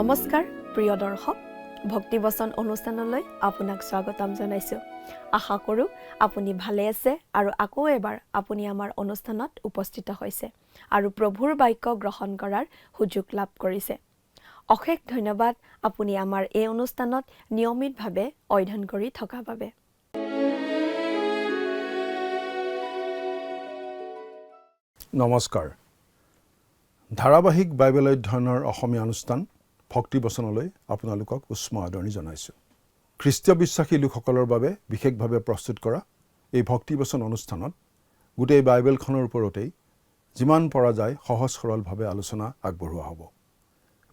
নমস্কাৰ প্ৰিয় দৰ্শক, ভক্তিবচন অনুষ্ঠানলৈ আপোনাক স্বাগতম জনাইছোঁ। আশা কৰোঁ আপুনি ভালে আছে আৰু আকৌ এবাৰ আপুনি আমাৰ অনুষ্ঠানত উপস্থিত হৈছে আৰু প্ৰভুৰ বাক্য গ্ৰহণ কৰাৰ সুযোগ লাভ কৰিছে। অশেষ ধন্যবাদ আপুনি আমাৰ এই অনুষ্ঠানত নিয়মিতভাৱে অধ্যয়ন কৰি থকাৰ বাবে। নমস্কাৰ। ধাৰাবাহিক বাইবেল অধ্যয়নৰ অসমীয়া অনুষ্ঠান ভক্তিবচনলৈ আপোনালোকক উষ্ম আদৰণি জনাইছোঁ। খ্ৰীষ্টীয় বিশ্বাসী লোকসকলৰ বাবে বিশেষভাৱে প্ৰস্তুত কৰা এই ভক্তিবচন অনুষ্ঠানত গোটেই বাইবেলখনৰ ওপৰতেই যিমান পৰা যায় সহজ সৰলভাৱে আলোচনা আগবঢ়োৱা হ'ব।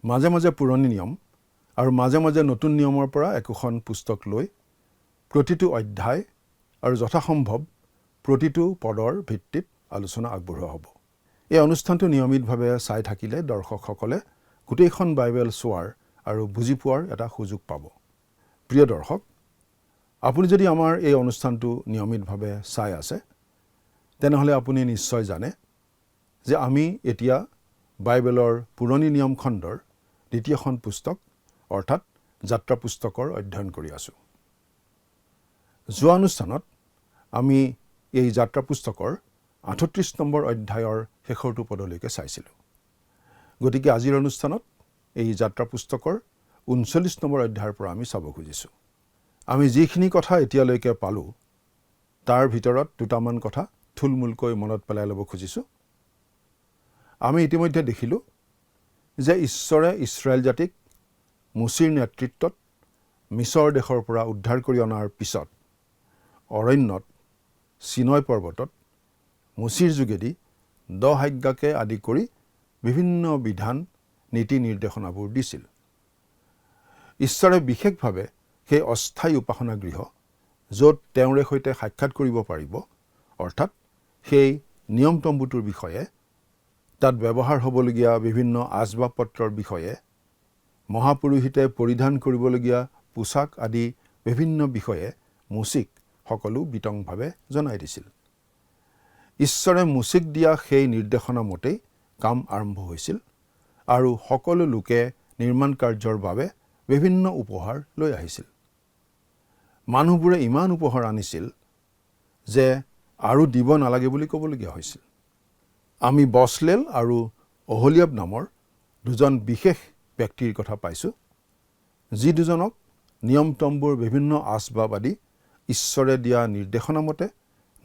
মাজে মাজে পুৰণি নিয়ম আৰু মাজে মাজে নতুন নিয়মৰ পৰা একোখন পুস্তক লৈ প্ৰতিটো অধ্যায় আৰু যথাসম্ভৱ প্ৰতিটো পদৰ ভিত্তিত আলোচনা আগবঢ়োৱা হ'ব। এই অনুষ্ঠানটো নিয়মিতভাৱে চাই থাকিলে দৰ্শকসকলে গোটেইখন বাইবেল চোৱাৰ আৰু বুজি পোৱাৰ এটা সুযোগ পাব। প্ৰিয় দৰ্শক, আপুনি যদি আমাৰ এই অনুষ্ঠানটো নিয়মিতভাৱে চাই আছে তেনেহ'লে আপুনি নিশ্চয় জানে যে আমি এতিয়া বাইবেলৰ পুৰণি নিয়ম খণ্ডৰ দ্বিতীয়খন পুস্তক অৰ্থাৎ যাত্ৰা পুস্তকৰ অধ্যয়ন কৰি আছোঁ। যোৱা অনুষ্ঠানত আমি এই যাত্ৰা পুস্তকৰ 38 নম্বৰ অধ্যায়ৰ শেষৰটো পদলৈকে চাইছিলোঁ। গতিকে আজিৰ অনুষ্ঠানত এই যাত্ৰা পুস্তকৰ 39 নম্বৰ অধ্যায়ৰ পৰা আমি চাব খুজিছোঁ। আমি যিখিনি কথা এতিয়ালৈকে পালোঁ তাৰ ভিতৰত দুটামান কথা থুলমূলকৈ মনত পেলাই ল'ব খুজিছোঁ। আমি ইতিমধ্যে দেখিলোঁ যে ঈশ্বৰে ইছৰাইল জাতিক মোচীৰ নেতৃত্বত মিছৰ দেশৰ পৰা উদ্ধাৰ কৰি অনাৰ পিছত অৰণ্যত চিনয় পৰ্বতত মোচীৰ যোগেদি 10 আজ্ঞাকে আদি কৰি বিভিন্ন বিধান নীতি নিৰ্দেশনাবোৰ দিছিল। ঈশ্বৰে বিশেষভাৱে সেই অস্থায়ী উপাসনা গৃহ য'ত তেওঁৰে সৈতে সাক্ষাৎ কৰিব পাৰিব অৰ্থাৎ সেই নিয়ম তম্বুটোৰ বিষয়ে, তাত ব্যৱহাৰ হ'বলগীয়া বিভিন্ন আচবাব পত্ৰৰ বিষয়ে, মহাপুৰোহিতে পৰিধান কৰিবলগীয়া পোছাক আদি বিভিন্ন বিষয়ে মোচীক সকলো বিতংভাৱে জনাই দিছিল। ঈশ্বৰে মোচীক দিয়া সেই নিৰ্দেশনা মতেই কাম আৰম্ভ হৈছিল আৰু সকলো লোকে নিৰ্মাণ কাৰ্যৰ বাবে বিভিন্ন উপহাৰ লৈ আহিছিল। মানুহবোৰে ইমান উপহাৰ আনিছিল যে আৰু দিব নালাগে বুলি ক'বলগীয়া হৈছিল। আমি বছলেল আৰু অহলিয়াব নামৰ দুজন বিশেষ ব্যক্তিৰ কথা পাইছোঁ, যি দুজনক নিয়ম তম্বুৰ বিভিন্ন আচবাব আদি ঈশ্বৰে দিয়া নিৰ্দেশনা মতে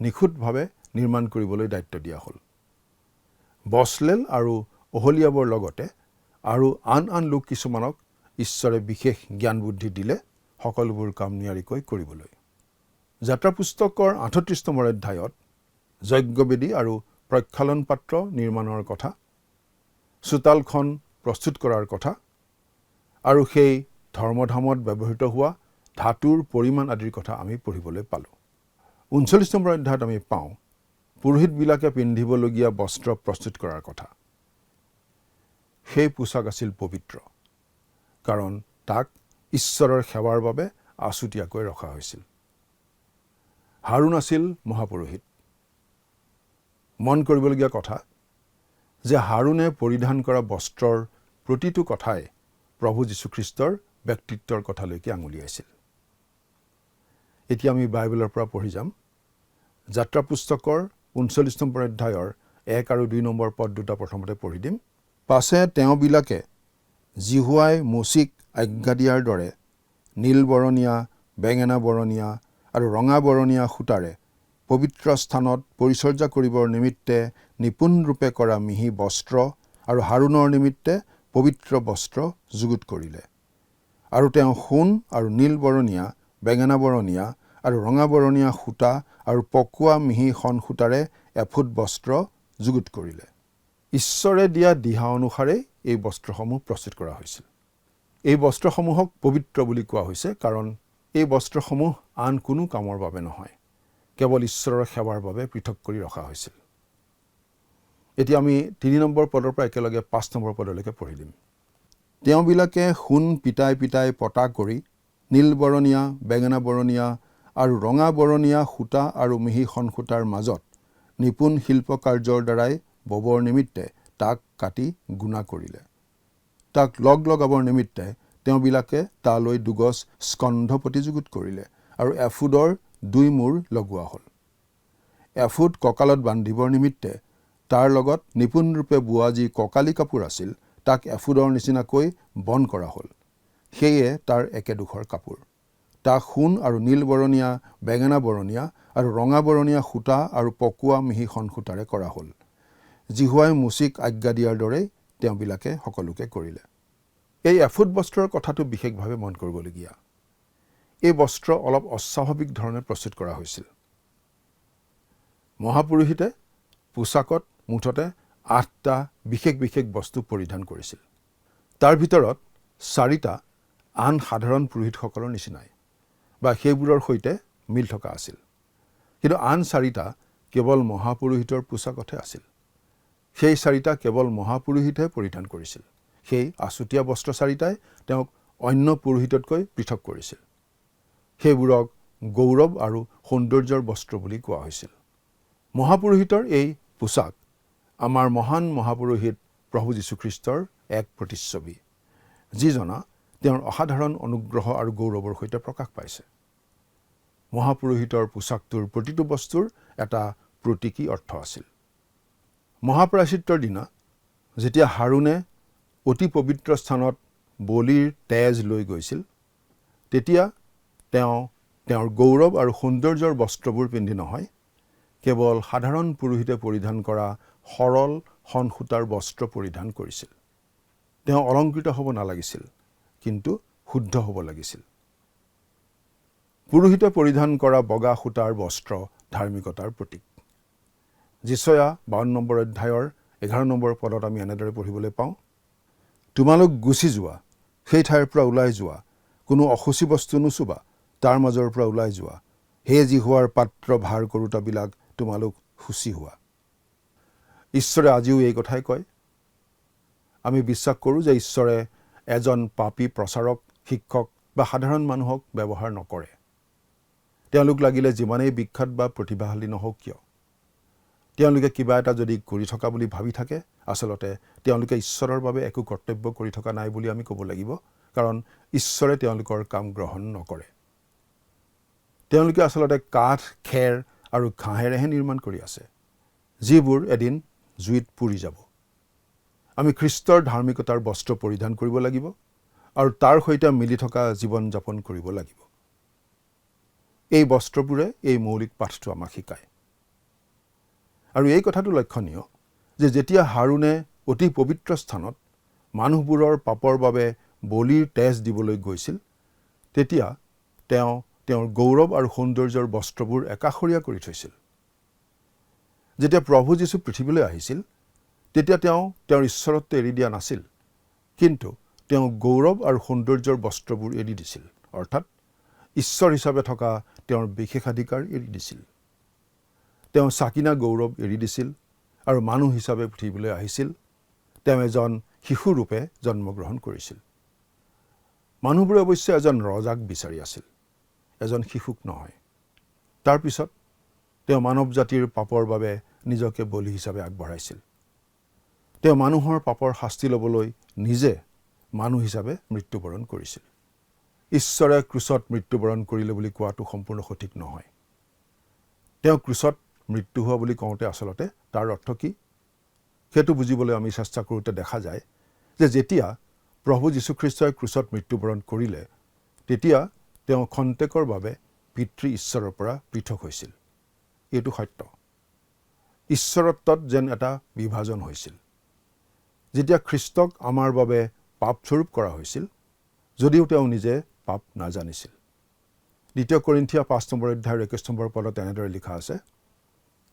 নিখুঁতভাৱে নিৰ্মাণ কৰিবলৈ দায়িত্ব দিয়া হ'ল। বছলেল আৰু অহলিয়াবৰ লগতে আৰু আন লোক কিছুমানক ঈশ্বৰে বিশেষ জ্ঞান বুদ্ধি দিলে সকলোবোৰ কাম নিয়াৰিকৈ কৰিবলৈ। যাত্ৰা পুস্তকৰ 38 নম্বৰ অধ্যায়ত যজ্ঞবেদী আৰু প্ৰক্ষালন পাত্ৰ নিৰ্মাণৰ কথা, চোতালখন প্ৰস্তুত কৰাৰ কথা আৰু সেই ধৰ্মধামত ব্যৱহৃত হোৱা ধাতুৰ পৰিমাণ আদিৰ কথা আমি পঢ়িবলৈ পালোঁ। 39 নম্বৰ অধ্যায়ত আমি পাওঁ পুৰোহিতবিলাকে পিন্ধিবলগীয়া বস্ত্ৰ প্ৰস্তুত কৰাৰ কথা। সেই পোছাক আছিল পবিত্ৰ, কাৰণ তাক ঈশ্বৰৰ সেৱাৰ বাবে আছুতীয়াকৈ ৰখা হৈছিল। হাৰুণ আছিল মহাপুৰোহিত। মন কৰিবলগীয়া কথা যে হাৰুণে পৰিধান কৰা বস্ত্ৰৰ প্ৰতিটো কথাই প্ৰভু যীশুখ্ৰীষ্টৰ ব্যক্তিত্বৰ কথালৈকে আঙুলিয়াইছিল। এতিয়া আমি বাইবেলৰ পৰা পঢ়ি যাম। যাত্ৰা পুস্তকৰ 39 নম্বৰ অধ্যায়ৰ 1 আৰু 2 নম্বৰ পদ দুটা প্ৰথমতে পঢ়ি দিম। পাছে তেওঁবিলাকে জিহুৱাই মোচীক আজ্ঞা দিয়াৰ দৰে নীল বৰণীয়া, বেঙেনা বৰণীয়া আৰু ৰঙা বৰণীয়া সূতাৰে পবিত্ৰ স্থানত পৰিচৰ্যা কৰিবৰ নিমিত্তে নিপুণৰূপে কৰা মিহি বস্ত্ৰ আৰু হাৰুণৰ নিমিত্তে পবিত্ৰ বস্ত্ৰ যুগুত কৰিলে। আৰু তেওঁ সোণ আৰু নীল বৰণীয়া, বেঙেনা বৰণীয়া আৰু ৰঙা বৰণীয়া সূতা আৰু পকোৱা মিহি শণ সূতাৰে এফুট বস্ত্ৰ যুগুত কৰিলে। ঈশ্বৰে দিয়া দিহা অনুসাৰে এই বস্ত্ৰসমূহ প্ৰস্তুত কৰা হৈছিল। এই বস্ত্ৰসমূহক পবিত্ৰ বুলি কোৱা হৈছে কাৰণ এই বস্ত্ৰসমূহ আন কোনো কামৰ বাবে নহয়, কেৱল ঈশ্বৰৰ সেৱাৰ বাবে পৃথক কৰি ৰখা হৈছিল। এতিয়া আমি 3 নম্বৰ পদৰ পৰা একেলগে 5 নম্বৰ পদলৈকে পঢ়ি দিম। তেওঁবিলাকে সোণ পিটাই পিটাই পতা কৰি নীল বৰণীয়া, বেঙেনা বৰণীয়া আৰু ৰঙা বৰণীয়া সূতা আৰু মিহি শণ সূতাৰ মাজত নিপুণ শিল্পকাৰ্যৰ দ্বাৰাই ববৰ নিমিত্তে তাক কাটি গুণা কৰিলে। তাক লগ লগাবৰ নিমিত্তে তেওঁবিলাকে তালৈ দুগজ স্কন্ধ প্ৰতিযোগিত কৰিলে আৰু এফুডৰ 2 মূৰ লগোৱা হ'ল। এফুড কঁকালত বান্ধিবৰ নিমিত্তে তাৰ লগত নিপুণৰূপে বোৱা যি কঁকালি কাপোৰ আছিল তাক এফুডৰ নিচিনাকৈ বন কৰা হ'ল। সেয়ে তাৰ একেডোখৰ কাপোৰ। তাক সোণ আৰু নীল বৰণীয়া, বেঙেনা বৰণীয়া আৰু ৰঙা বৰণীয়া সূতা আৰু পকোৱা মিহি সূতাৰে কৰা হ'ল। জিহুৱাই মুচিক আজ্ঞা দিয়াৰ দৰেই তেওঁবিলাকে সকলোকে কৰিলে। এই এফুড বস্ত্ৰৰ কথাটো বিশেষভাৱে মন কৰিবলগীয়া। এই বস্ত্ৰ অলপ অস্বাভাৱিক ধৰণে প্ৰস্তুত কৰা হৈছিল। মহাপুৰোহিতে পোছাকত মুঠতে 8টা বিশেষ বিশেষ বস্তু পৰিধান কৰিছিল। তাৰ ভিতৰত 4টা আন সাধাৰণ পুৰোহিতসকলৰ নিচিনাই বা সেইবোৰৰ সৈতে মিল থকা আছিল। কিন্তু আন 4টা কেৱল মহাপুৰোহিতৰ পোছাকতহে আছিল। সেই 4টা কেৱল মহাপুৰোহিতে পৰিধান কৰিছিল। সেই আছুতীয়া বস্ত্ৰ 4টাই তেওঁক অন্য পুৰোহিততকৈ পৃথক কৰিছিল। সেইবোৰক গৌৰৱ আৰু সৌন্দৰ্যৰ বস্ত্ৰ বুলি কোৱা হৈছিল। মহাপুৰোহিতৰ এই পোছাক আমাৰ মহান মহাপুৰোহিত প্ৰভু যীশুখ্ৰীষ্টৰ এক প্ৰতিচ্ছবি, যিজনা তেওঁৰ অসাধাৰণ অনুগ্ৰহ আৰু গৌৰৱৰ সৈতে প্ৰকাশ পাইছে। মহাপুৰোহিতৰ পোছাকটোৰ প্ৰতিটো বস্তুৰ এটা প্ৰতীকী অৰ্থ আছিল। মহাপ্ৰায়শ্চিত্তৰ দিনা যেতিয়া হাৰুণে অতি পবিত্ৰ স্থানত বলিৰ তেজ লৈ গৈছিল, তেতিয়া তেওঁ তেওঁৰ গৌৰৱ আৰু সৌন্দৰ্যৰ বস্ত্ৰবোৰ পিন্ধি নহয়, কেৱল সাধাৰণ পুৰোহিতে পৰিধান কৰা সৰল সূতাৰ বস্ত্ৰ পৰিধান কৰিছিল। তেওঁ অলংকৃত হ'ব নালাগিছিল, কিন্তু শুদ্ধ হ'ব লাগিছিল। পুৰোহিতে পৰিধান কৰা বগা সূতাৰ বস্ত্ৰ ধাৰ্মিকতাৰ প্ৰতীক। যিচয়া 52 নম্বৰ অধ্যায়ৰ 11 নম্বৰ পদত আমি এনেদৰে পঢ়িবলৈ পাওঁ, তোমালোক গুচি যোৱা, সেই ঠাইৰ পৰা ওলাই যোৱা, কোনো অশুচি বস্তু নুচুবা, তাৰ মাজৰ পৰা ওলাই যোৱা, হে জিহুৱাৰ পাত্ৰ ভাৰ কৰোতাবিলাক তোমালোক শুচি হোৱা। ঈশ্বৰে আজিও এই কথাই কয়। আমি বিশ্বাস কৰোঁ যে ঈশ্বৰে এজন পাপী প্ৰচাৰক, শিক্ষক বা সাধাৰণ মানুহক ব্যৱহাৰ নকৰে। তেওঁলোক লাগিলে যিমানেই বিখ্যাত বা প্ৰতিভাশালী নহওক কিয়, তেওঁলোকে কিবা এটা যদি কৰি থকা বুলি ভাবি থাকে, আচলতে তেওঁলোকে ঈশ্বৰৰ বাবে একো কৰ্তব্য কৰি থকা নাই বুলি আমি ক'ব লাগিব, কাৰণ ঈশ্বৰে তেওঁলোকৰ কাম গ্ৰহণ নকৰে। তেওঁলোকে আচলতে কাঠ, খেৰ আৰু ঘাঁহেৰেহে নিৰ্মাণ কৰি আছে, যিবোৰ এদিন জুইত পুৰি যাব। আমি খ্ৰীষ্টৰ ধাৰ্মিকতাৰ বস্ত্ৰ পৰিধান কৰিব লাগিব আৰু তাৰ সৈতে মিলি থকা জীৱন যাপন কৰিব লাগিব। এই বস্ত্ৰবোৰে এই মৌলিক পাঠটো আমাক শিকায়। আৰু এই কথাটো লক্ষণীয় যে যেতিয়া হাৰুণে অতি পবিত্ৰ স্থানত মানুহবোৰৰ পাপৰ বাবে বলিৰ তেজ দিবলৈ গৈছিল, তেতিয়া তেওঁ তেওঁৰ গৌৰৱ আৰু সৌন্দৰ্যৰ বস্ত্ৰবোৰ একাষৰীয়া কৰি থৈছিল। যেতিয়া প্ৰভু যীশু পৃথিৱীলৈ আহিছিল, তেতিয়া তেওঁ তেওঁৰ ঈশ্বৰত্ব এৰি দিয়া নাছিল, কিন্তু তেওঁ গৌৰৱ আৰু সৌন্দৰ্যৰ বস্ত্ৰবোৰ এৰি দিছিল, অৰ্থাৎ ঈশ্বৰ হিচাপে থকা তেওঁৰ বিশেষাধিকাৰ এৰি দিছিল। তেওঁ চাকিনা গৌৰৱ এৰি দিছিল আৰু মানুহ হিচাপে পৃথিৱীলৈ আহিছিল। তেওঁ এজন শিশুৰূপে জন্মগ্ৰহণ কৰিছিল। মানুহবোৰে অৱশ্যে এজন ৰজাক বিচাৰি আছিল, এজন শিশুক নহয়। তাৰপিছত তেওঁ মানৱ জাতিৰ পাপৰ বাবে নিজকে বলি হিচাপে আগবঢ়াইছিল। তেওঁ মানুহৰ পাপৰ শাস্তি ল'বলৈ নিজে মানুহ হিচাপে মৃত্যুবৰণ কৰিছিল। ঈশ্বৰে ক্ৰুচত মৃত্যুবৰণ কৰিলে বুলি কোৱাটো সম্পূৰ্ণ সঠিক নহয়। তেওঁ ক্ৰুচত মৃত্যু হোৱা বুলি কওঁতে আচলতে তাৰ অৰ্থ কি, সেইটো বুজিবলৈ আমি চেষ্টা কৰোঁতে দেখা যায় যে যেতিয়া প্ৰভু যীশুখ্ৰীষ্টই ক্ৰুচত মৃত্যুবৰণ কৰিলে, তেতিয়া তেওঁ খন্তেকৰ বাবে পিতৃ ঈশ্বৰৰ পৰা পৃথক হৈছিল। এইটো সত্য। ঈশ্বৰত্বত যেন এটা বিভাজন হৈছিল। যেতিয়া খ্ৰীষ্টক আমাৰ বাবে পাপস্বৰূপ কৰা হৈছিল, যদিও তেওঁ নিজে পাপ নাজানিছিল। 2 কৰিন্থিয়া 5 নম্বৰ অধ্যায়ৰ 21 নম্বৰ পদত এনেদৰে লিখা আছে,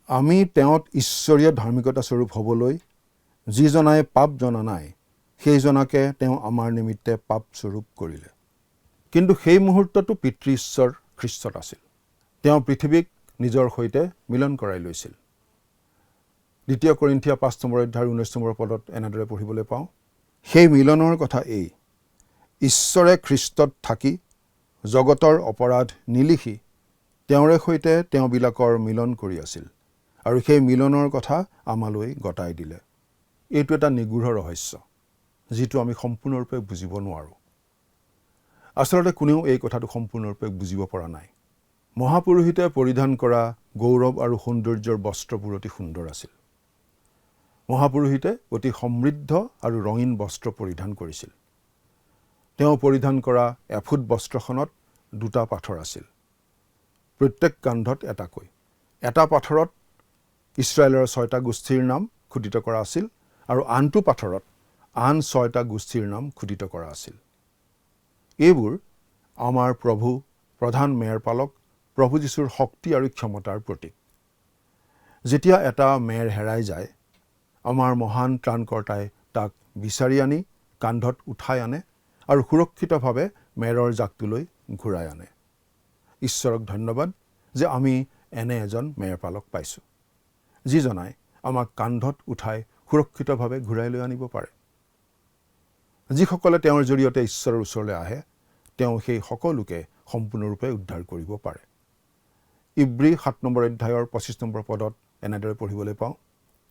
আমি তেওঁত ঈশ্বৰীয় ধাৰ্মিকতা স্বৰূপ হ'বলৈ যিজনাই পাপ জনা নাই, সেইজনাকে তেওঁ আমাৰ নিমিত্তে পাপ স্বৰূপ কৰিলে। কিন্তু সেই মুহূৰ্ততো পিতৃ ঈশ্বৰ খ্ৰীষ্টত আছিল। তেওঁ পৃথিৱীক নিজৰ সৈতে মিলন কৰাই লৈছিল। 2 কৰিন্থিয়া 5 নম্বৰ অধ্যায়ৰ 19 নম্বৰ পদত এনেদৰে পঢ়িবলৈ পাওঁ, সেই মিলনৰ কথা এই, ঈশ্বৰে খ্ৰীষ্টত থাকি জগতৰ অপৰাধ নিলিখি তেওঁৰে সৈতে তেওঁবিলাকৰ মিলন কৰি আছিল আৰু সেই মিলনৰ কথা আমালৈ গতাই দিলে। এইটো এটা নিগূঢ় ৰহস্য, যিটো আমি সম্পূৰ্ণৰূপে বুজিব নোৱাৰোঁ। আচলতে কোনেও এই কথাটো সম্পূৰ্ণৰূপে বুজিব পৰা নাই। মহাপুৰোহিতে পৰিধান কৰা গৌৰৱ আৰু সৌন্দৰ্যৰ বস্ত্ৰবোৰ অতি সুন্দৰ আছিল। মহাপুৰোহিতে অতি সমৃদ্ধ আৰু ৰঙীন বস্ত্ৰ পৰিধান কৰিছিল। তেওঁ পৰিধান কৰা এফুট বস্ত্ৰখনত 2টা পাথৰ আছিল, প্ৰত্যেক কান্ধত এটাকৈ। এটা পাথৰত ইছৰাইলৰ 6টা গোষ্ঠীৰ নাম খোদিত কৰা আছিল আৰু আনটো পাথৰত আন 6টা গোষ্ঠীৰ নাম খোদিত কৰা আছিল। এইবোৰ আমাৰ প্ৰভু প্ৰধান মেয়ৰপালক প্ৰভু যীশুৰ শক্তি আৰু ক্ষমতাৰ প্ৰতীক। যেতিয়া এটা মেয়ৰ হেৰাই যায়, আমাৰ মহান ত্ৰাণকৰ্তাই তাক বিচাৰি আনি কান্ধত উঠাই আনে আৰু সুৰক্ষিতভাৱে মেয়ৰৰ জাকটোলৈ ঘূৰাই আনে। ঈশ্বৰক ধন্যবাদ যে আমি এনে এজন মেয়ৰপালক পাইছোঁ, যিজনাই আমাক কান্ধত উঠাই সুৰক্ষিতভাৱে ঘূৰাই লৈ আনিব পাৰে। যিসকলে তেওঁৰ জৰিয়তে ঈশ্বৰৰ ওচৰলৈ আহে, তেওঁ সেই সকলোকে সম্পূৰ্ণৰূপে উদ্ধাৰ কৰিব পাৰে। ইব্ৰী 7 নম্বৰ অধ্যায়ৰ 25 নম্বৰ পদত এনেদৰে পঢ়িবলৈ পাওঁ,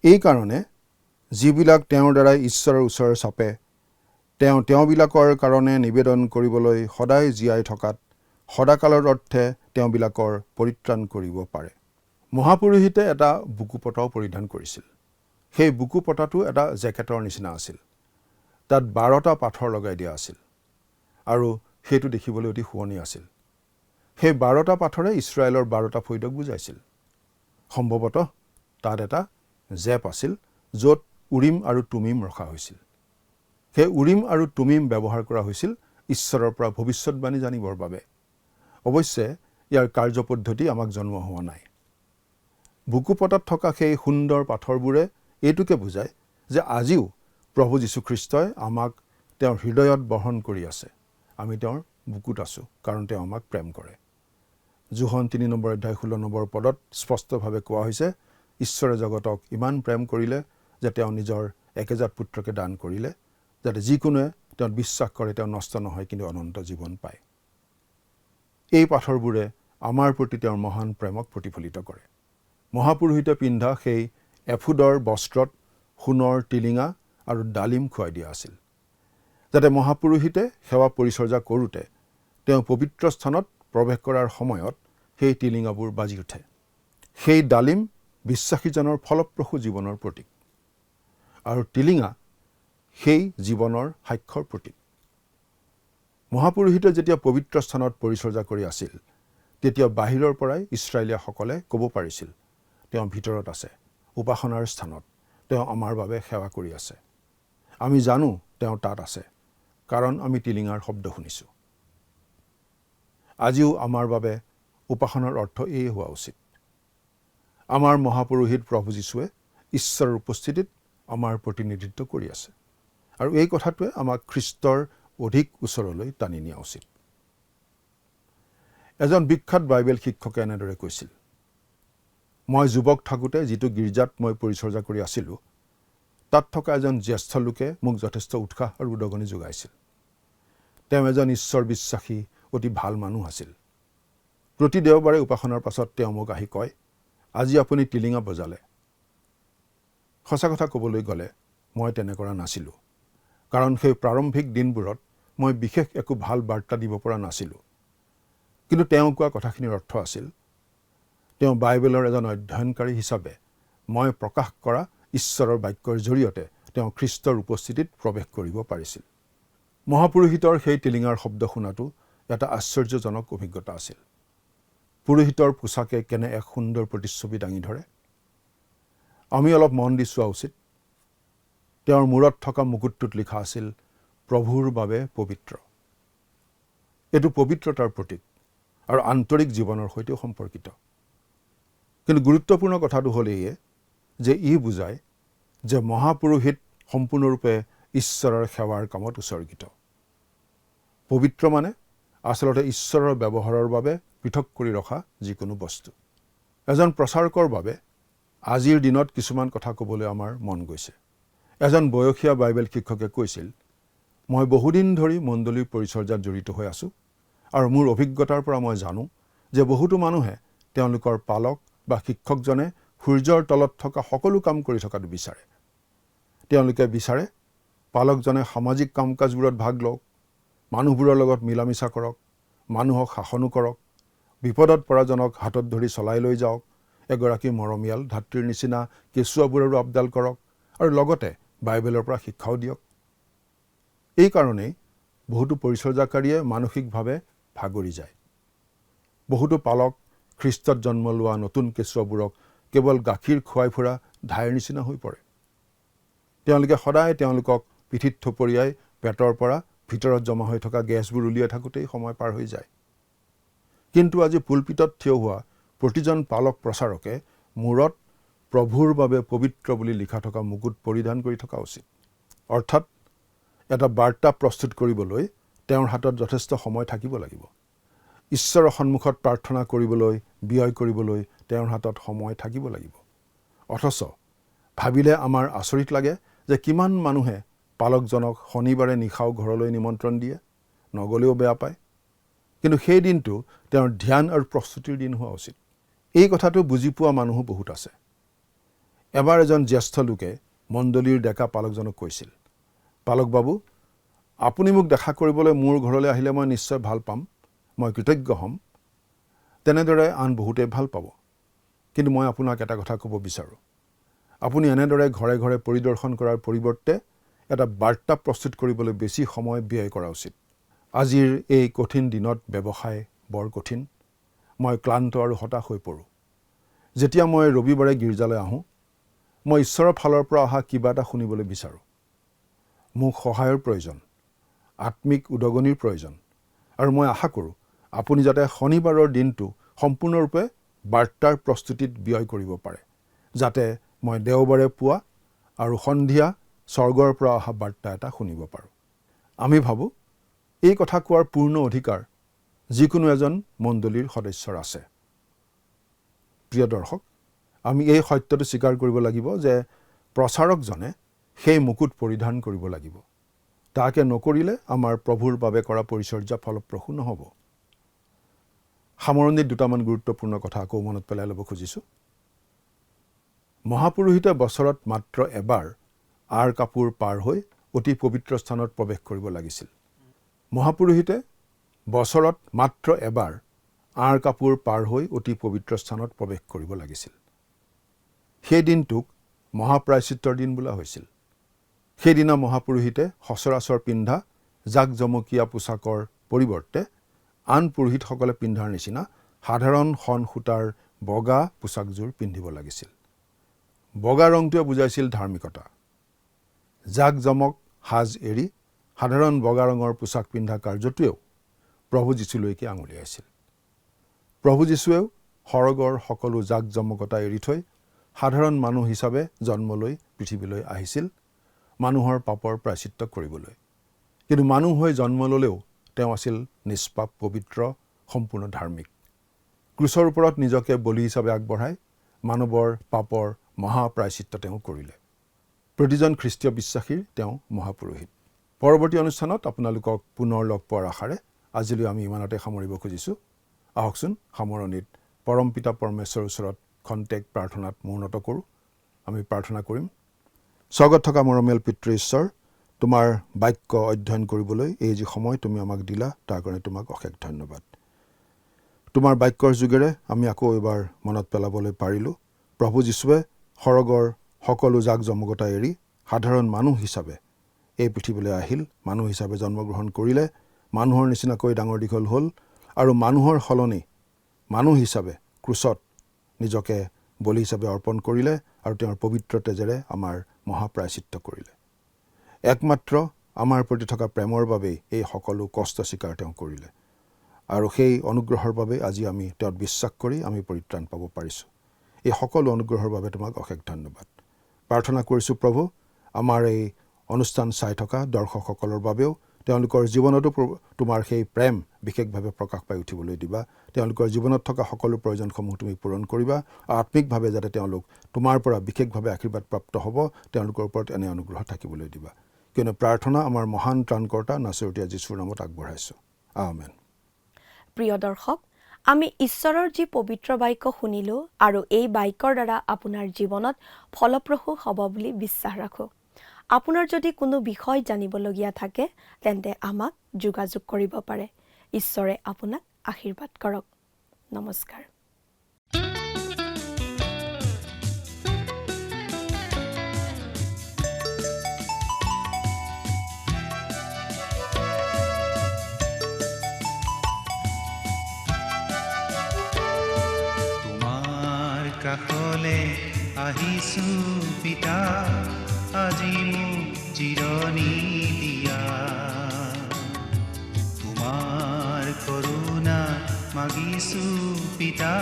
এইকাৰণে যিবিলাক তেওঁৰ দ্বাৰাই ঈশ্বৰৰ ওচৰ চাপে, তেওঁবিলাকৰ কাৰণে নিবেদন কৰিবলৈ সদায় জীয়াই থকাত সদাকালৰ অৰ্থে তেওঁবিলাকৰ পৰিত্ৰাণ কৰিব পাৰে। মহাপুৰোহিতে এটা বুকুপটাও পৰিধান কৰিছিল। সেই বুকুপটাটো এটা জেকেটৰ নিচিনা আছিল। তাত 12টা পাথৰ লগাই দিয়া আছিল আৰু সেইটো দেখিবলৈ অতি শুৱনি আছিল। সেই 12টা পাথৰে ইছৰাইলৰ 12টা ফৈদক বুজাইছিল। সম্ভৱতঃ তাত এটা জেপ আছিল য'ত উৰিম আৰু তুমিম ৰখা হৈছিল। সেই উৰিম আৰু তুমিম ব্যৱহাৰ কৰা হৈছিল ঈশ্বৰৰ পৰা ভৱিষ্যতবাণী জানিবৰ বাবে। অৱশ্যে ইয়াৰ কাৰ্যপদ্ধতি আমাক জনোৱা হোৱা নাই। বুকুপটাত থকা সেই সুন্দৰ পাথৰবোৰে এইটোকে বুজায় যে আজিও প্ৰভু যীশুখ্ৰীষ্টই আমাক তেওঁৰ হৃদয়ত বহন কৰি আছে। আমি তেওঁৰ বুকুত আছোঁ কাৰণ তেওঁ আমাক প্ৰেম কৰে। যোহন 3 নম্বৰ অধ্যায় 16 নম্বৰ পদত স্পষ্টভাৱে কোৱা হৈছে, ঈশ্বৰে জগতক ইমান প্ৰেম কৰিলে যে তেওঁ নিজৰ একেজাত পুত্ৰকে দান কৰিলে, যাতে যিকোনোৱে তেওঁত বিশ্বাস কৰে তেওঁ নষ্ট নহয় কিন্তু অনন্ত জীৱন পায়। এই পাথৰবোৰে আমাৰ প্ৰতি তেওঁৰ মহান প্ৰেমক প্ৰতিফলিত কৰে। মহাপুৰোহিতে পিন্ধা সেই এফুদৰ বস্ত্ৰত সোণৰ টিলিঙা আৰু ডালিম খুৱাই দিয়া আছিল, যাতে মহাপুৰোহিতে সেৱা পৰিচৰ্যা কৰোঁতে তেওঁ পবিত্ৰ স্থানত প্ৰৱেশ কৰাৰ সময়ত সেই টিলিঙাবোৰ বাজি উঠে। সেই ডালিম বিশ্বাসীজনৰ ফলপ্ৰসূ জীৱনৰ প্ৰতীক আৰু টিলিঙা সেই জীৱনৰ সাক্ষ্যৰ প্ৰতীক। মহাপুৰোহিতে যেতিয়া পবিত্ৰ স্থানত পৰিচৰ্যা কৰি আছিল, তেতিয়া বাহিৰৰ পৰাই ইছৰাইলীয়াসকলে ক'ব পাৰিছিল, তেওঁ ভিতৰত আছে, উপাসনাৰ স্থানত, তেওঁ আমাৰ বাবে সেৱা কৰি আছে। আমি জানো তেওঁ তাত আছে, কাৰণ আমি টিলিঙাৰ শব্দ শুনিছোঁ। আজিও আমাৰ বাবে উপাসনাৰ অৰ্থ এই হোৱা উচিত। আমাৰ মহাপুৰোহিত প্ৰভু যীশুৱে ঈশ্বৰৰ উপস্থিতিত আমাৰ প্ৰতিনিধিত্ব কৰি আছে আৰু এই কথাটোৱে আমাক খ্ৰীষ্টৰ অধিক ওচৰলৈ টানি নিয়া উচিত। এজন বিখ্যাত বাইবেল শিক্ষকে এনেদৰে কৈছিল, মই যুৱক থাকোঁতে যিটো গীৰ্জাত মই পৰিচৰ্যা কৰি আছিলোঁ, তাত থকা এজন জ্যেষ্ঠ লোকে মোক যথেষ্ট উৎসাহ আৰু উদগনি যোগাইছিল। তেওঁ এজন ঈশ্বৰ বিশ্বাসী অতি ভাল মানুহ আছিল। প্ৰতি দেওবাৰে উপাসনাৰ পাছত তেওঁ মোক আহি কয়, আজি আপুনি টিলিঙা বজালে। সঁচা কথা ক'বলৈ গ'লে মই তেনে কৰা নাছিলোঁ, কাৰণ সেই প্ৰাৰম্ভিক দিনবোৰত মই বিশেষ একো ভাল বাৰ্তা দিব পৰা নাছিলোঁ। কিন্তু তেওঁ কোৱা কথাখিনিৰ অৰ্থ আছিল, তেওঁ বাইবেলৰ এজন অধ্যয়নকাৰী হিচাপে মই প্ৰকাশ কৰা ঈশ্বৰৰ বাক্যৰ জৰিয়তে তেওঁ খ্ৰীষ্টৰ উপস্থিতিত প্ৰৱেশ কৰিব পাৰিছিল। মহাপুৰোহিতৰ সেই টিলিঙাৰ শব্দ শুনাটো এটা আশ্চৰ্যজনক অভিজ্ঞতা আছিল। পুৰোহিতৰ পোছাকে কেনে এক সুন্দৰ প্ৰতিচ্ছবি দাঙি ধৰে। আমি অলপ মন দি চোৱা উচিত। তেওঁৰ মূৰত থকা মুকুটটোত লিখা আছিল, প্ৰভুৰ বাবে পবিত্ৰ। এইটো পবিত্ৰতাৰ প্ৰতীক আৰু আন্তৰিক জীৱনৰ সৈতেও সম্পৰ্কিত। কিন্তু গুৰুত্বপূৰ্ণ কথাটো হ'ল এয়ে যে ই বুজায় যে মহাপুৰোহিত সম্পূৰ্ণৰূপে ঈশ্বৰৰ সেৱাৰ কামত উৎসৰ্গিত। পবিত্ৰ মানে আচলতে ঈশ্বৰৰ ব্যৱহাৰৰ বাবে পৃথক কৰি ৰখা যিকোনো বস্তু। এজন প্ৰচাৰকৰ বাবে আজিৰ দিনত কিছুমান কথা ক'বলৈ আমাৰ মন গৈছে। এজন বয়সীয়া বাইবেল শিক্ষকে কৈছিল, মই বহুদিন ধৰি মণ্ডলীৰ পৰিচৰ্যাত জড়িত হৈ আছোঁ আৰু মোৰ অভিজ্ঞতাৰ পৰা মই জানো যে বহুতো মানুহে তেওঁলোকৰ পালক বা শিক্ষকজনে সূৰ্যৰ তলত থকা সকলো কাম কৰি থকাটো বিচাৰে। তেওঁলোকে বিচাৰে পালকজনে সামাজিক কাম কাজবোৰত ভাগ লওক, মানুহবোৰৰ লগত মিলা মিছা কৰক, মানুহক শাসনো কৰক, বিপদত পৰাজনক হাতত ধৰি চলাই লৈ যাওক, এগৰাকী মৰমীয়াল ধাত্ৰীৰ নিচিনা কেঁচুৱাবোৰৰো আপডাল কৰক আৰু লগতে বাইবেলৰ পৰা শিক্ষাও দিয়ক। এই কাৰণেই বহুতো পৰিচৰ্যাকাৰীয়ে মানসিকভাৱে ভাগৰি যায়। বহুতো পালক খ্ৰীষ্টত জন্ম লোৱা নতুন কেঁচুৱাবোৰক কেৱল গাখীৰ খুৱাই ফুৰা ধাইৰ নিচিনা হৈ পৰে। তেওঁলোকে সদায় তেওঁলোকক পিঠিত থপৰিয়াই পেটৰ পৰা ভিতৰত জমা হৈ থকা গেছবোৰ উলিয়াই থাকোঁতেই সময় পাৰ হৈ যায়। কিন্তু আজি পুলপিতত থিয় হোৱা প্ৰতিজন পালক প্ৰচাৰকে মূৰত প্ৰভুৰ বাবে পবিত্ৰ বুলি লিখা থকা মুকুট পৰিধান কৰি থকা উচিত। অৰ্থাৎ এটা বাৰ্তা প্ৰস্তুত কৰিবলৈ তেওঁৰ হাতত যথেষ্ট সময় থাকিব লাগিব। ঈশ্বৰৰ সন্মুখত প্ৰাৰ্থনা কৰিবলৈ, ব্যয় কৰিবলৈ তেওঁৰ হাতত সময় থাকিব লাগিব। অথচ ভাবিলে আমাৰ আচৰিত লাগে যে কিমান মানুহে পালকজনক শনিবাৰে নিশাও ঘৰলৈ নিমন্ত্ৰণ দিয়ে, নগ'লেও বেয়া পায়। কিন্তু সেই দিনটো তেওঁৰ ধ্যান আৰু প্ৰস্তুতিৰ দিন হোৱা উচিত। এই কথাটো বুজি পোৱা মানুহো বহুত আছে। এবাৰ এজন জ্যেষ্ঠ লোকে মণ্ডলীৰ ডেকা পালকজনক কৈছিল, পালক বাবু, আপুনি মোক দেখা কৰিবলৈ মোৰ ঘৰলৈ আহিলে মই নিশ্চয় ভাল পাম, মই কৃতজ্ঞ হ'ম। তেনেদৰে আন বহুতে ভাল পাব। কিন্তু মই আপোনাক এটা কথা ক'ব বিচাৰোঁ, আপুনি এনেদৰে ঘৰে ঘৰে পৰিদৰ্শন কৰাৰ পৰিৱৰ্তে এটা বাৰ্তা প্ৰস্তুত কৰিবলৈ বেছি সময় ব্যয় কৰা উচিত। আজিৰ এই কঠিন দিনত ব্যৱসায় বৰ কঠিন। মই ক্লান্ত আৰু হতাশ হৈ পৰোঁ। যেতিয়া মই ৰবিবাৰে গীৰ্জালৈ আহোঁ, মই ঈশ্বৰৰ ফালৰ পৰা অহা কিবা এটা শুনিবলৈ বিচাৰোঁ। মোক সহায়ৰ প্ৰয়োজন, আত্মিক উদগনিৰ প্ৰয়োজন, আৰু মই আশা কৰোঁ আপুনি যাতে শনিবাৰৰ দিনটো সম্পূৰ্ণৰূপে বাৰ্তাৰ প্ৰস্তুতিত ব্যয় কৰিব পাৰে, যাতে মই দেওবাৰে পুৱা আৰু সন্ধিয়া স্বৰ্গৰ পৰা অহা বাৰ্তা এটা শুনিব পাৰোঁ। আমি ভাবোঁ এই কথা কোৱাৰ পূৰ্ণ অধিকাৰ যিকোনো এজন মণ্ডলীৰ সদস্যৰ আছে। প্ৰিয় দৰ্শক, আমি এই সত্যটো স্বীকাৰ কৰিব লাগিব যে প্ৰচাৰকজনে সেই মুকুট পৰিধান কৰিব লাগিব। তাকে নকৰিলে আমাৰ প্ৰভুৰ বাবে কৰা পৰিচৰ্যা ফলপ্ৰসূ নহ'ব। সামৰণিত দুটামান গুৰুত্বপূৰ্ণ কথা আকৌ মনত পেলাই ল'ব খুজিছোঁ। মহাপুৰোহিতে বছৰত মাত্ৰ এবাৰ আঁৰ কাপোৰ পাৰ হৈ অতি পবিত্ৰ স্থানত প্ৰৱেশ কৰিব লাগিছিল। মহাপুৰোহিতে বছৰত মাত্ৰ এবাৰ আঁৰ কাপোৰ পাৰ হৈ অতি পবিত্ৰ স্থানত প্ৰৱেশ কৰিব লাগিছিল। সেই দিনটোক মহাপ্ৰায়শ্চিত্তৰ দিন বোলা হৈছিল। সেইদিনা মহাপুৰোহিতে সচৰাচৰ পিন্ধা জাকজমকীয়া পোছাকৰ পৰিৱৰ্তে আন পুৰোহিতসকলে পিন্ধাৰ নিচিনা সাধাৰণ শণ সূতাৰ বগা পোছাকযোৰ পিন্ধিব লাগিছিল। বগা ৰংটোৱে বুজাইছিল ধাৰ্মিকতা। জাকজমক সাজ এৰি সাধাৰণ বগা ৰঙৰ পোছাক পিন্ধা কাৰ্যটোৱেও প্ৰভু যীশুলৈকে আঙুলিয়াইছিল। প্ৰভু যীশুৱেও সৰগৰ সকলো জাকজমকতা এৰি থৈ সাধাৰণ মানুহ হিচাপে জন্ম লৈ পৃথিৱীলৈ আহিছিল, মানুহৰ পাপৰ প্ৰায়শ্চিত্ত কৰিবলৈ। কিন্তু মানুহ হৈ জন্ম ল'লেও তেওঁ আছিল নিষ্পাপ, পবিত্ৰ, সম্পূৰ্ণ ধাৰ্মিক। ক্ৰুচৰ ওপৰত নিজকে বলি হিচাপে আগবঢ়াই মানৱৰ পাপৰ মহাপ্ৰায়শ্চিত্ত তেওঁ কৰিলে। প্ৰতিজন খ্ৰীষ্টীয় বিশ্বাসীৰ তেওঁ মহাপুৰোহিত। পৰৱৰ্তী অনুষ্ঠানত আপোনালোকক পুনৰ লগ পোৱাৰ আশাৰে আজিলৈ আমি ইমানতে সামৰিব খুজিছোঁ। আহকচোন সামৰণিত পৰম পিতা পৰমেশ্বৰৰ ওচৰত খন্তেক প্ৰাৰ্থনাত মৌনত কৰোঁ। আমি প্ৰাৰ্থনা কৰিম। স্বৰ্গত থকা মৰমীয়াল পিতৃ ঈশ্বৰ, তোমাৰ বাক্য অধ্যয়ন কৰিবলৈ এই যি সময় তুমি আমাক দিলা তাৰ কাৰণে তোমাক অশেষ ধন্যবাদ। তোমাৰ বাক্যৰ যোগেৰে আমি আকৌ এবাৰ মনত পেলাবলৈ পাৰিলোঁ, প্ৰভু যীশুৱে সৰগৰ সকলো জাকজমকতা এৰি সাধাৰণ মানুহ হিচাপে এই পৃথিৱীলৈ আহিল, মানুহ হিচাপে জন্মগ্ৰহণ কৰিলে, মানুহৰ নিচিনাকৈ ডাঙৰ দীঘল হ'ল আৰু মানুহৰ সলনি মানুহ হিচাপে ক্ৰুচত নিজকে বলি হিচাপে অৰ্পণ কৰিলে আৰু তেওঁৰ পবিত্ৰ তেজেৰে আমাৰ মহাপ্ৰায়শ্চিত্ত কৰিলে। একমাত্ৰ আমাৰ প্ৰতি থকা প্ৰেমৰ বাবেই এই সকলো কষ্ট স্বীকাৰ তেওঁ কৰিলে আৰু সেই অনুগ্ৰহৰ বাবে আজি আমি তেওঁত বিশ্বাস কৰি আমি পৰিত্ৰাণ পাব পাৰিছোঁ। এই সকলো অনুগ্ৰহৰ বাবে তোমাক অশেষ ধন্যবাদ। প্ৰাৰ্থনা কৰিছোঁ প্ৰভু, আমাৰ এই অনুষ্ঠান চাই থকা দৰ্শকসকলৰ বাবেও তেওঁলোকৰ জীৱনতো তোমাৰ সেই প্ৰেম বিশেষভাৱে প্ৰকাশ পাই উঠিবলৈ দিবা। তেওঁলোকৰ জীৱনত থকা সকলো প্ৰয়োজনসমূহ তুমি পূৰণ কৰিবা। আত্মিকভাৱে যাতে তেওঁলোক তোমাৰ পৰা বিশেষভাৱে আশীৰ্বাদ প্ৰাপ্ত হ'ব, তেওঁলোকৰ ওপৰত এনে অনুগ্ৰহ থাকিবলৈ দিবা। কিয়নো প্ৰাৰ্থনা আমাৰ মহান ত্ৰাণকৰ্তা নাছৰীয়া যীশুৰ নামত আগবঢ়াইছোঁ। আমেন। প্ৰিয় দৰ্শক, আমি ঈশ্বৰৰ যি পবিত্ৰ বাক্য শুনিলোঁ আৰু এই বাক্যৰ দ্বাৰা আপোনাৰ জীৱনত ফলপ্ৰসূ হ'ব বুলি বিশ্বাস ৰাখোঁ। আপোনাৰ যদি কোনো বিষয় জানিবলগীয়া থাকে তেন্তে আমাক যোগাযোগ কৰিব পাৰে। ঈশ্বৰে আপোনাক আশীৰ্বাদ কৰক। নমস্কাৰ। কাষলে আহিছো পিতা, আজি মোক জিৰণি দিয়া। তোমাৰ কৰোণা মাগিছো পিতা,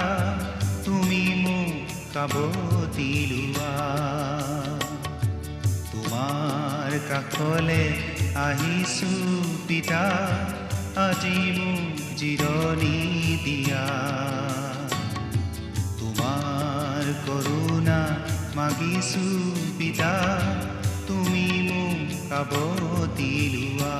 তুমি মোক কাবতি লোৱা। তোমাৰ কাষলে আহিছো পিতা, আজি মোক জিৰণি দিয়া। কৰোণা মাগিছো পিতা, তুমি মোক কাবতি লোৱা।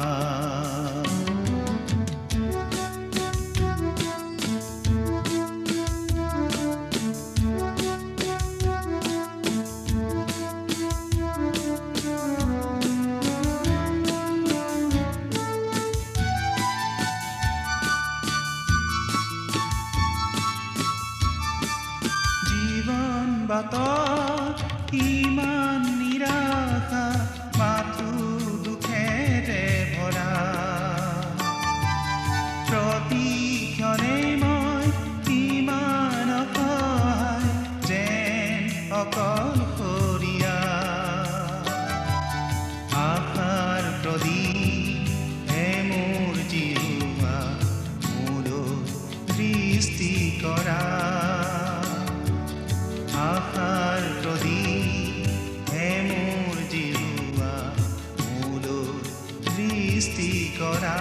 বাটত ইমান নিৰাশা, মাথো দুখেৰে ভৰা। প্ৰতিক্ষণে মই ইমান অসহায়, যেন অকলশৰীয়া। আশাৰ প্ৰদীপ হে মোৰ জিহুৱা, মোলৈ দৃষ্টি কৰা। আশাৰ প্ৰদীপ হে মোৰ জিহুৱা, মোলৈ দৃষ্টি কৰা।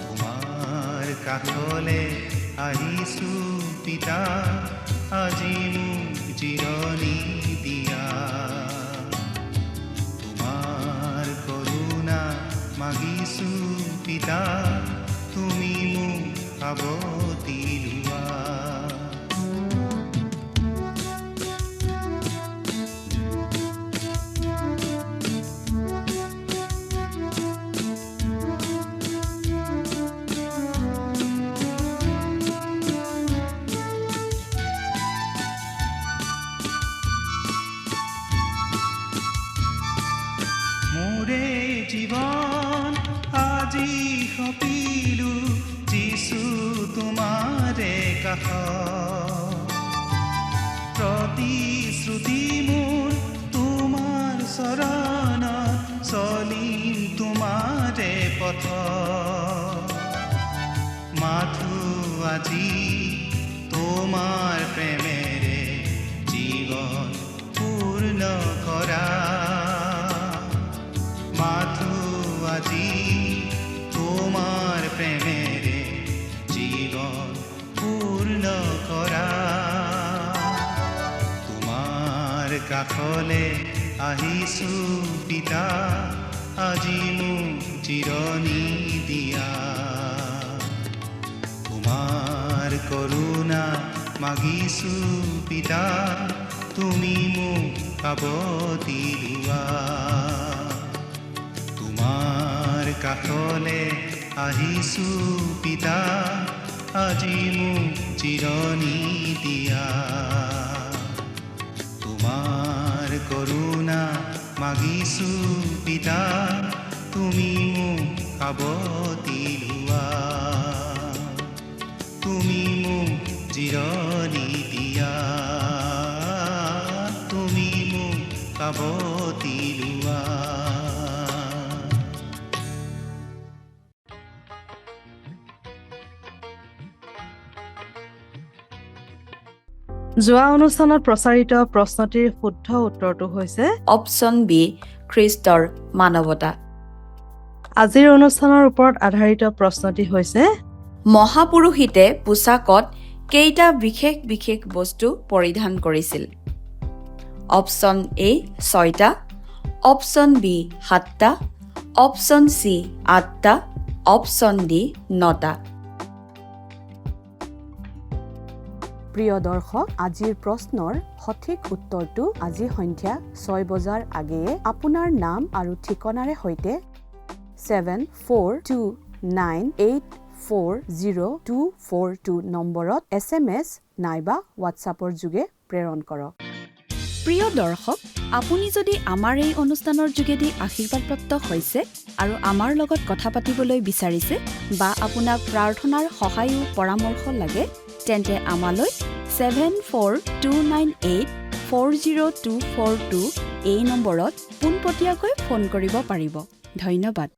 তোমাৰ কাষলে আহিছো পিতা, আজি মোক জিৰণি দিয়া। তোমাৰ কৰোণা মাগিছো পিতা, তুমি মোক কাবতি লোৱা। জীৱন আজি সপিলো যিছু তোমাৰে কাষ। প্ৰতিশ্ৰুতি মোৰ তোমাৰ চৰণত, চলিম তোমাৰে পথ। মাথো আজি তোমাৰ প্ৰেমেৰে জীৱন পূৰ্ণ কৰা। মাথো আজি তোমাৰ প্ৰেমেৰে জীৱন পূৰ্ণ কৰা। তোমাৰ কাষলে আহিছো পিতা, আজি মোক জিৰণি দিয়া। তোমাৰ কৰোণা মাগিছো পিতা, তুমি মোক কাবতি লোৱা। তোমাৰ কাষলে আহিছো পিতা, আজি মোক জিৰণি দিয়া। তোমাৰ কৰোণা মাগিছো পিতা, তুমি মোক কাবতি লোৱা। তুমি মোক জিৰণি দিয়া, তুমি মোক কাবতি লোৱা। যোৱা অনুষ্ঠানত প্ৰচাৰিত প্ৰশ্নটিৰ শুদ্ধ উত্তৰটো হৈছে অপশ্যন বি, খ্ৰীষ্টৰ মানৱতা। আজিৰ অনুষ্ঠানৰ ওপৰত আধাৰিত প্ৰশ্নটি হৈছে মহাপুৰুষিতে পোছাকত কেইটা বিশেষ বিশেষ বস্তু পৰিধান কৰিছিল? অপশ্যন এ 6টা, অপশ্যন বি 7টা, অপশ্যন চি 8টা, অপশ্যন ডি 9টা। প্ৰিয় দৰ্শক, আজিৰ প্ৰশ্নৰ সঠিক উত্তৰটো আজি সন্ধিয়া 6 বজাৰ আগেয়ে আপোনাৰ নাম আৰু ঠিকনাৰে সৈতে 7429840242 নম্বৰত SMS নাইবা হোৱাটছআপৰ যোগে প্ৰেৰণ কৰক। প্ৰিয় দৰ্শক, আপুনি যদি আমাৰ এই অনুষ্ঠানৰ যোগেদি আশীৰ্বাদপ্ৰাপ্ত হৈছে আৰু আমাৰ লগত কথা পাতিবলৈ বিচাৰিছে বা আপোনাক প্ৰাৰ্থনাৰ সহায়ো পৰামৰ্শ লাগে, তেন্তে আমালৈ 7429840242 এই নম্বৰত পোনপটীয়াকৈ ফোন কৰিব পাৰিব। ধন্যবাদ।